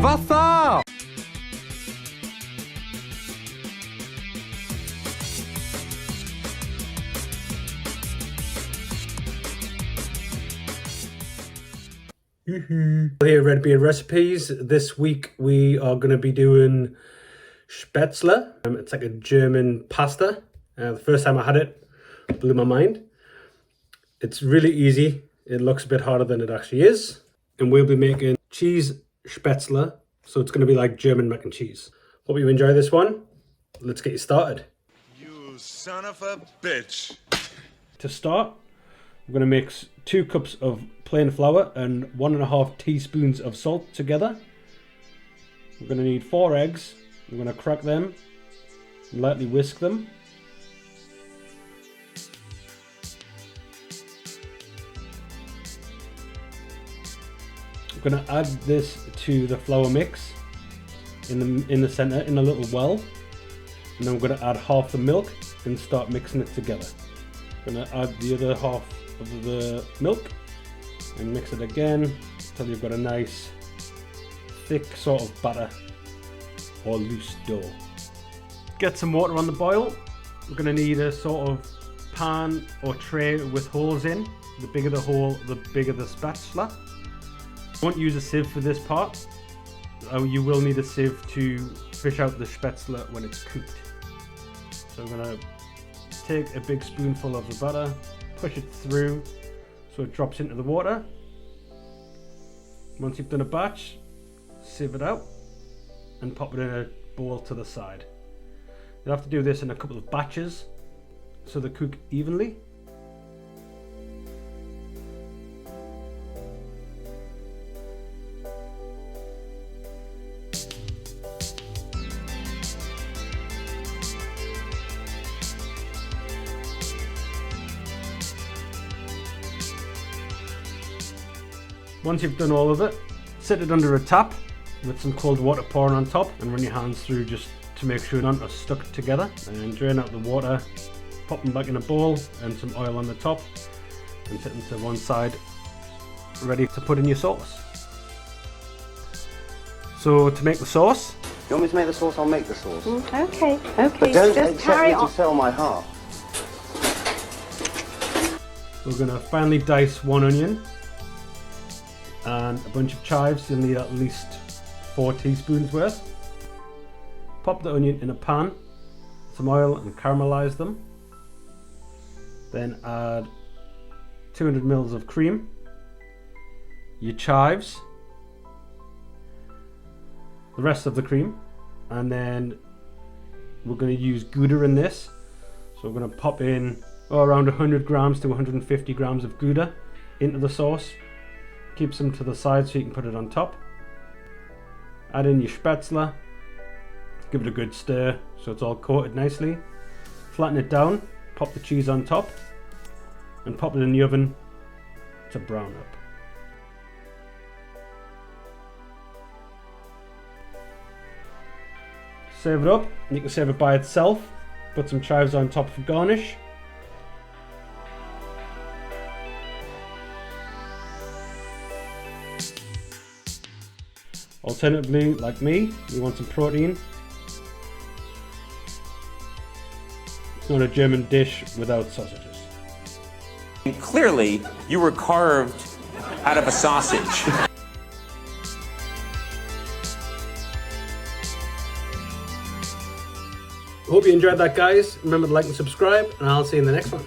Wasser! Here at Red Beard Recipes. This week we are going to be doing Spaetzle. It's like a German pasta. The first time I had it, blew my mind. It's really easy. It looks a bit harder than it actually is. And we'll be making cheese Spaetzle. So it's going to be like German mac and cheese. Hope you enjoy this one. Let's get you started. You son of a bitch. To start, we're going to mix 2 cups of plain flour and 1.5 teaspoons of salt together. We're going to need 4 eggs. We're going to crack them and lightly whisk them. We're going to add this to the flour mix in the center in a little well, and then we're going to add half the milk and start mixing it together. We're going to add the other half of the milk and mix it again until you've got a nice thick sort of batter or loose dough. Get some water on the boil. We're going to need a sort of pan or tray with holes in. The bigger the hole, the bigger the spatula. I won't use a sieve for this part. You will need a sieve to fish out the Spaetzle when it's cooked. So I'm going to take a big spoonful of the butter, push it through so it drops into the water. Once you've done a batch, sieve it out and pop it in a bowl to the side. You'll have to do this in a couple of batches so they cook evenly. Once you've done all of it, set it under a tap with some cold water pouring on top and run your hands through just to make sure none are stuck together, and drain out the water, pop them back in a bowl and some oil on the top and set them to one side ready to put in your sauce. So to make the sauce, You want me to make the sauce? I'll make the sauce. Okay, But don't just expect carry me on. to sell my heart. we're going to finely dice 1 onion and a bunch of chives. You'll need at least 4 teaspoons worth. Pop the onion in a pan, some oil and caramelize them. Then add 200 ml of cream, your chives, the rest of the cream, and then we're going to use Gouda in this. So we're going to pop in around 100 grams to 150 grams of Gouda into the sauce. Keep some to the side so you can put it on top. Add in your Spaetzle. Give it a good stir so it's all coated nicely. Flatten it down, pop the cheese on top, and pop it in the oven to brown up. Serve it up, and you can serve it by itself. Put some chives on top for garnish. Alternatively, like me, you want some protein. It's not a German dish without sausages. And clearly, you were carved out of a sausage. Hope you enjoyed that, guys. Remember to like and subscribe, and I'll see you in the next one.